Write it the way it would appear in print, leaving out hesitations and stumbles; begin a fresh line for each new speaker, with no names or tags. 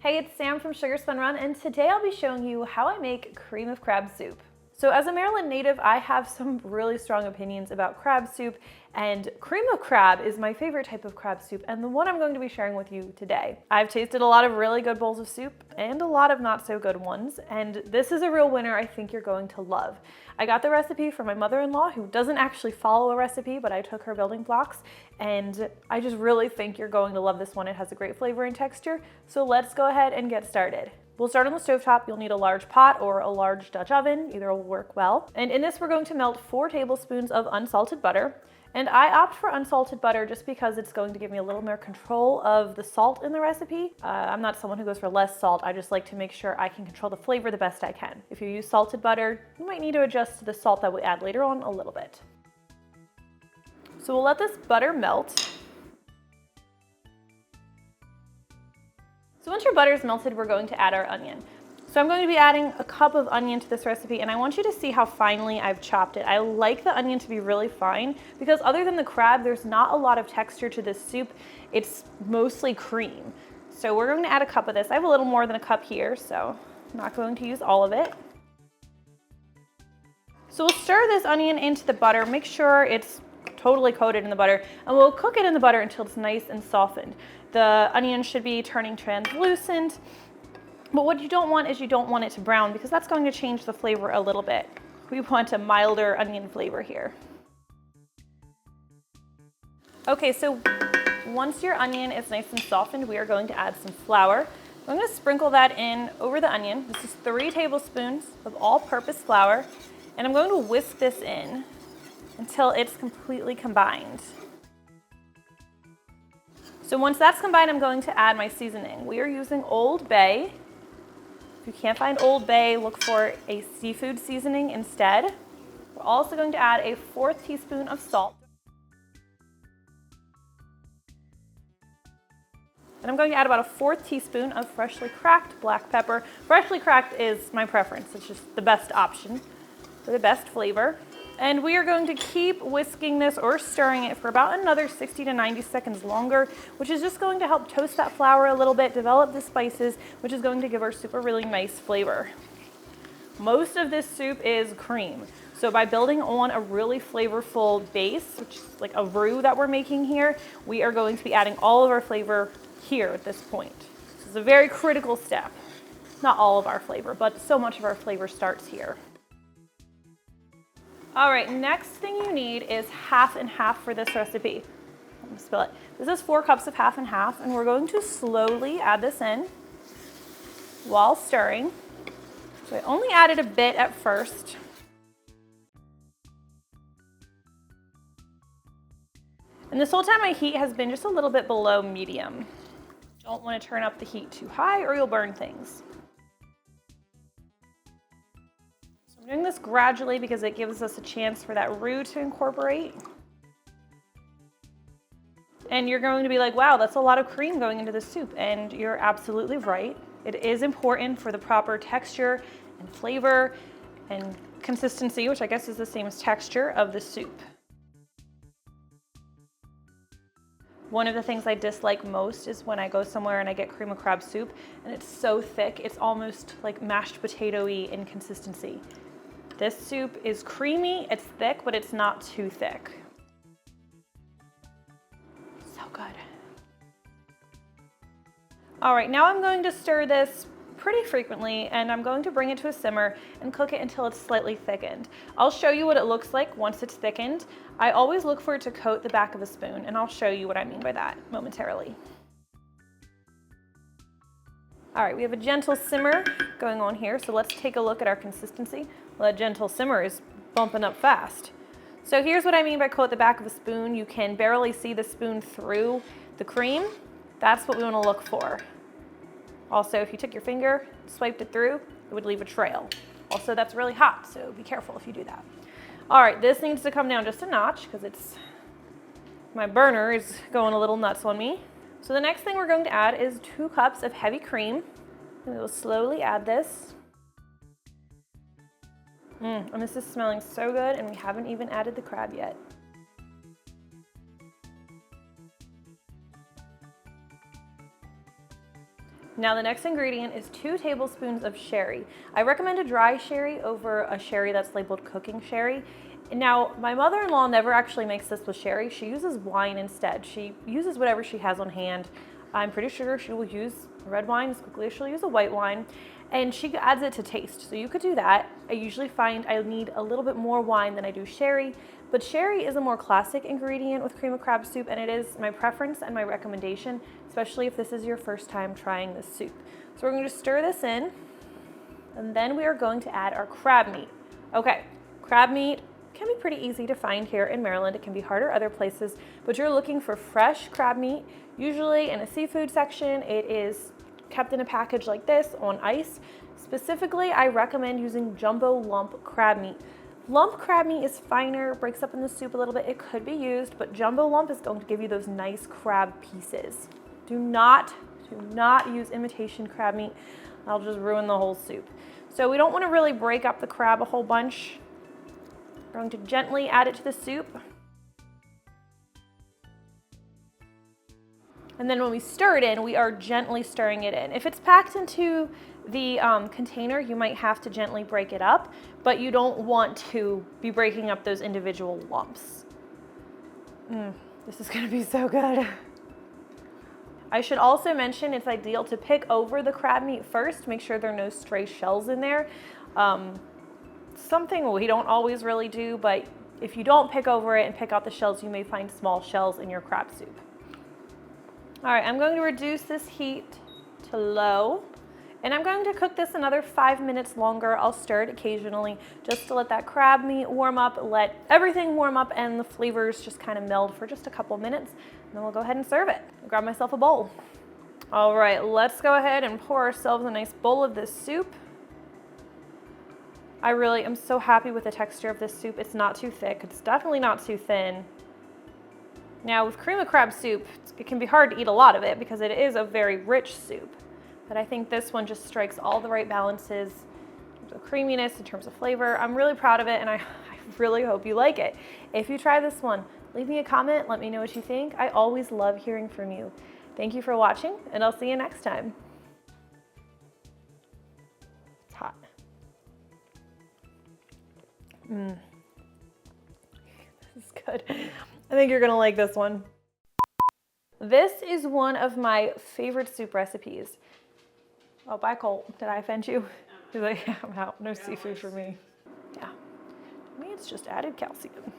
Hey, it's Sam from Sugar Spun Run, and today I'll be showing you how I make cream of crab soup. So as a Maryland native, I have some really strong opinions about crab soup, and cream of crab is my favorite type of crab soup and the one I'm going to be sharing with you today. I've tasted a lot of really good bowls of soup and a lot of not so good ones, and this is a real winner I think you're going to love. I got the recipe from my mother-in-law, who doesn't actually follow a recipe, but I took her building blocks, and I just really think you're going to love this one. It has a great flavor and texture, so let's go ahead and get started. We'll start on the stovetop. You'll need a large pot or a large Dutch oven, either will work well. And in this, we're going to melt 4 tablespoons of unsalted butter. And I opt for unsalted butter just because it's going to give me a little more control of the salt in the recipe. I'm not someone who goes for less salt. I just like to make sure I can control the flavor the best I can. If you use salted butter, you might need to adjust to the salt that we add later on a little bit. So we'll let this butter melt. So once your butter is melted, we're going to add our onion. So I'm going to be adding a cup of onion to this recipe, and I want you to see how finely I've chopped it. I like the onion to be really fine because other than the crab, there's not a lot of texture to this soup. It's mostly cream. So we're going to add a cup of this. I have a little more than a cup here, so I'm not going to use all of it. So we'll stir this onion into the butter, make sure it's totally coated in the butter, and we'll cook it in the butter until it's nice and softened. The onion should be turning translucent, but what you don't want is you don't want it to brown because that's going to change the flavor a little bit. We want a milder onion flavor here. Okay, so once your onion is nice and softened, we are going to add some flour. I'm going to sprinkle that in over the onion. This is 3 tablespoons of all-purpose flour, and I'm going to whisk this in until it's completely combined. So once that's combined, I'm going to add my seasoning. We are using Old Bay. If you can't find Old Bay, look for a seafood seasoning instead. We're also going to add a 1/4 teaspoon of salt. And I'm going to add about a 1/4 teaspoon of freshly cracked black pepper. Freshly cracked is my preference. It's just the best option for the best flavor. And we are going to keep whisking this or stirring it for about another 60 to 90 seconds longer, which is just going to help toast that flour a little bit, develop the spices, which is going to give our soup a really nice flavor. Most of this soup is cream. So by building on a really flavorful base, which is like a roux that we're making here, we are going to be adding all of our flavor here at this point. This is a very critical step. Not all of our flavor, but so much of our flavor starts here. All right, next thing you need is half and half for this recipe. I'm gonna spill it. This is 4 cups of half and half, and we're going to slowly add this in while stirring. So I only added a bit at first. And this whole time my heat has been just a little bit below medium. Don't want to turn up the heat too high or you'll burn things. I'm doing this gradually because it gives us a chance for that roux to incorporate. And you're going to be like, wow, that's a lot of cream going into the soup. And you're absolutely right. It is important for the proper texture and flavor and consistency, which I guess is the same as texture of the soup. One of the things I dislike most is when I go somewhere and I get cream of crab soup and it's so thick, it's almost like mashed potato-y in consistency. This soup is creamy, it's thick, but it's not too thick. So good. All right, now I'm going to stir this pretty frequently and I'm going to bring it to a simmer and cook it until it's slightly thickened. I'll show you what it looks like once it's thickened. I always look for it to coat the back of a spoon, and I'll show you what I mean by that momentarily. All right, we have a gentle simmer going on here, so let's take a look at our consistency. Well, that gentle simmer is bumping up fast. So here's what I mean by coat the back of a spoon. You can barely see the spoon through the cream. That's what we want to look for. Also, if you took your finger, swiped it through, it would leave a trail. Also, that's really hot, so be careful if you do that. All right, this needs to come down just a notch because my burner is going a little nuts on me. So the next thing we're going to add is 2 cups of heavy cream. And we'll slowly add this. And this is smelling so good, and we haven't even added the crab yet. Now the next ingredient is 2 tablespoons of sherry. I recommend a dry sherry over a sherry that's labeled cooking sherry. Now, my mother-in-law never actually makes this with sherry. She uses wine instead. She uses whatever she has on hand. I'm pretty sure she will use red wine as quickly as she'll use a white wine, and she adds it to taste. So you could do that. I usually find I need a little bit more wine than I do sherry, but sherry is a more classic ingredient with cream of crab soup, and it is my preference and my recommendation, especially if this is your first time trying this soup. So we're going to stir this in, and then we are going to add our crab meat. Okay, crab meat can be pretty easy to find here in Maryland. It can be harder other places, but you're looking for fresh crab meat. Usually in a seafood section, it is kept in a package like this on ice. Specifically, I recommend using jumbo lump crab meat. Lump crab meat is finer, breaks up in the soup a little bit. It could be used, but jumbo lump is going to give you those nice crab pieces. Do not use imitation crab meat. That'll just ruin the whole soup. So we don't want to really break up the crab a whole bunch. We're going to gently add it to the soup. And then when we stir it in, we are gently stirring it in. If it's packed into the container, you might have to gently break it up, but you don't want to be breaking up those individual lumps. This is gonna be so good. I should also mention it's ideal to pick over the crab meat first, make sure there are no stray shells in there. Something we don't always really do, but if you don't pick over it and pick out the shells, you may find small shells in your crab soup. All right, I'm going to reduce this heat to low, and I'm going to cook this another 5 minutes longer. I'll stir it occasionally just to let that crab meat warm up, let everything warm up, and the flavors just kind of meld for just a couple minutes, and then we'll go ahead and serve it. I'll grab myself a bowl. All right, let's go ahead and pour ourselves a nice bowl of this soup. I really am so happy with the texture of this soup. It's not too thick. It's definitely not too thin. Now with cream of crab soup, it can be hard to eat a lot of it because it is a very rich soup. But I think this one just strikes all the right balances in terms of creaminess, in terms of flavor. I'm really proud of it, and I really hope you like it. If you try this one, leave me a comment. Let me know what you think. I always love hearing from you. Thank you for watching, and I'll see you next time. It's hot. This is good. I think you're gonna like this one. This is one of my favorite soup recipes. Oh, bye Colt. Did I offend you? He's like, yeah, I'm out. No seafood for me. Yeah. To me, it's just added calcium.